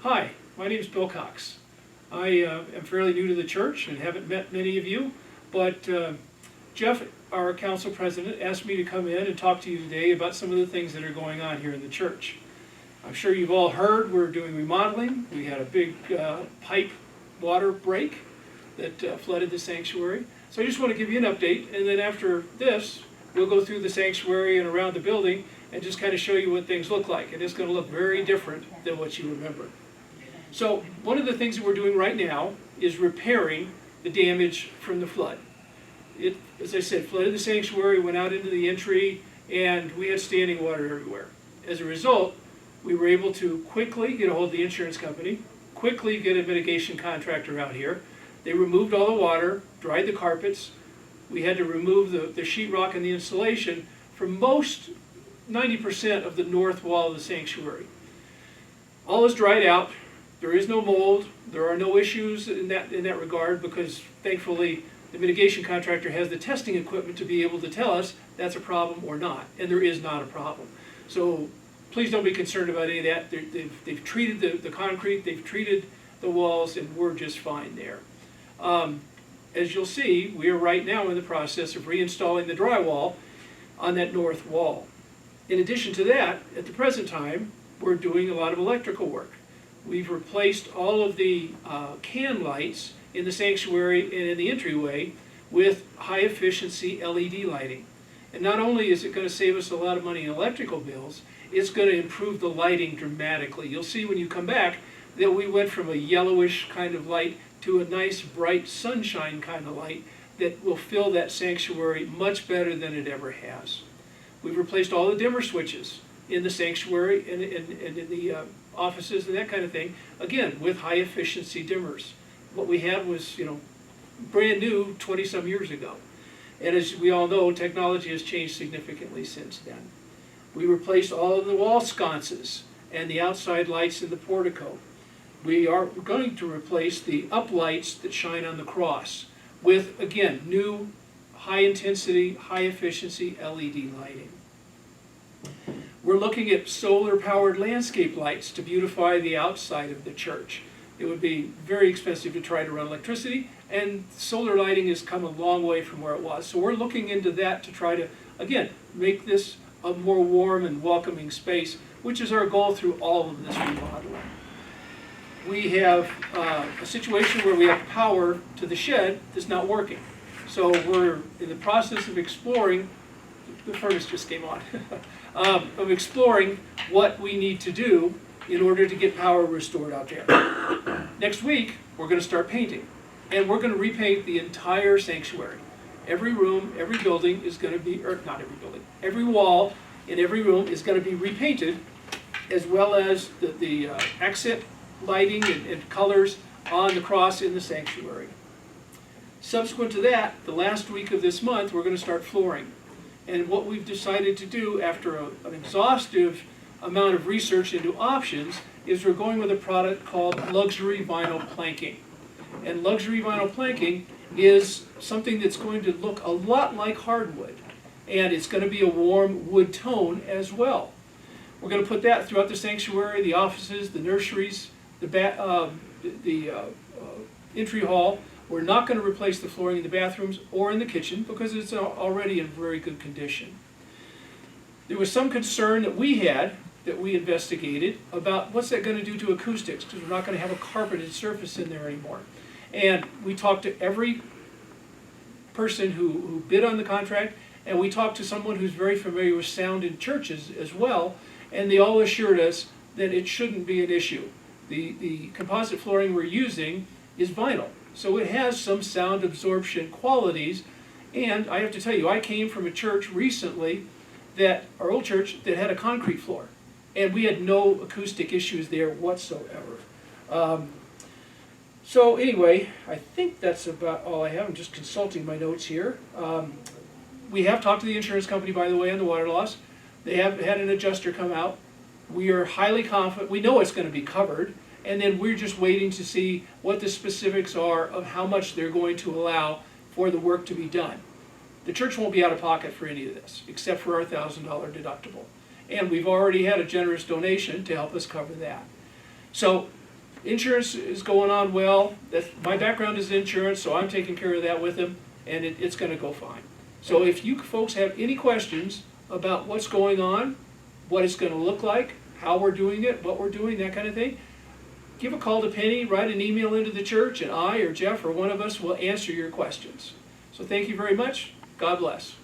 Hi, my name is Bill Cox. I am fairly new to the church and haven't met many of you, but Jeff, our council president, asked me to come in and talk to you today about some of the things that are going on here in the church. I'm sure you've all heard we're doing remodeling. We had a big pipe water break that flooded the sanctuary. So I just want to give you an update, and then after this, we'll go through the sanctuary and around the building and just kind of show you what things look like. And it's going to look very different than what you remember. So one of the things that we're doing right now is repairing the damage from the flood. It, as I said, flooded the sanctuary, went out into the entry, and we had standing water everywhere. As a result, we were able to quickly get a hold of the insurance company, quickly get a mitigation contractor out here. They removed all the water, dried the carpets. We had to remove the sheetrock and the insulation from most 90% of the north wall of the sanctuary. All is dried out. There is no mold. There are no issues in that regard because thankfully the mitigation contractor has the testing equipment to be able to tell us that's a problem or not, and there is not a problem. So please don't be concerned about any of that. They've treated the concrete, they've treated the walls, and we're just fine there. As you'll see, we are right now in the process of reinstalling the drywall on that north wall. In addition to that, at the present time, we're doing a lot of electrical work. We've replaced all of the can lights in the sanctuary and in the entryway with high-efficiency LED lighting. And not only is it going to save us a lot of money in electrical bills, it's going to improve the lighting dramatically. You'll see when you come back that we went from a yellowish kind of light to a nice, bright sunshine kind of light that will fill that sanctuary much better than it ever has. We've replaced all the dimmer switches in the sanctuary and in the offices and that kind of thing, again, with high-efficiency dimmers. What we had was, brand new 20-some years ago. And as we all know, technology has changed significantly since then. We replaced all of the wall sconces and the outside lights in the portico. We are going to replace the uplights that shine on the cross with, again, new high-intensity, high-efficiency LED lighting. We're looking at solar-powered landscape lights to beautify the outside of the church. It would be very expensive to try to run electricity, and solar lighting has come a long way from where it was. So we're looking into that to try to, again, make this a more warm and welcoming space, which is our goal through all of this remodeling. We have a situation where we have power to the shed that's not working. So we're in the process of exploring, the furnace just came on, of exploring what we need to do in order to get power restored out there. Next week, we're going to start painting, and we're going to repaint the entire sanctuary. Every room, every building is going to be, or not every building, every wall in every room is going to be repainted, as well as the accent lighting and colors on the cross in the sanctuary. Subsequent to that, the last week of this month, we're going to start flooring. And what we've decided to do after an exhaustive amount of research into options is we're going with a product called luxury vinyl planking. And luxury vinyl planking is something that's going to look a lot like hardwood. And it's going to be a warm wood tone as well. We're going to put that throughout the sanctuary, the offices, the nurseries, the entry hall. We're not going to replace the flooring in the bathrooms or in the kitchen because it's already in very good condition. There was some concern that we had, that we investigated, about what's that going to do to acoustics, because we're not going to have a carpeted surface in there anymore. And we talked to every person who bid on the contract, and we talked to someone who's very familiar with sound in churches as well, and they all assured us that it shouldn't be an issue. The composite flooring we're using is vinyl. So it has some sound absorption qualities, and I have to tell you, I came from a church recently, our old church, that had a concrete floor, and we had no acoustic issues there whatsoever. So anyway, I think that's about all I have. I'm just consulting my notes here. We have talked to the insurance company, by the way, on the water loss. They have had an adjuster come out. We are highly confident. We know it's going to be covered. And then we're just waiting to see what the specifics are of how much they're going to allow for the work to be done. The church won't be out of pocket for any of this, except for our $1,000 deductible. And we've already had a generous donation to help us cover that. So Insurance is going on well. My background is insurance, so I'm taking care of that with him, and it's gonna go fine. So if you folks have any questions about what's going on, what it's gonna look like, how we're doing it, what we're doing, that kind of thing, give a call to Penny, write an email into the church, and I or Jeff or one of us will answer your questions. So thank you very much. God bless.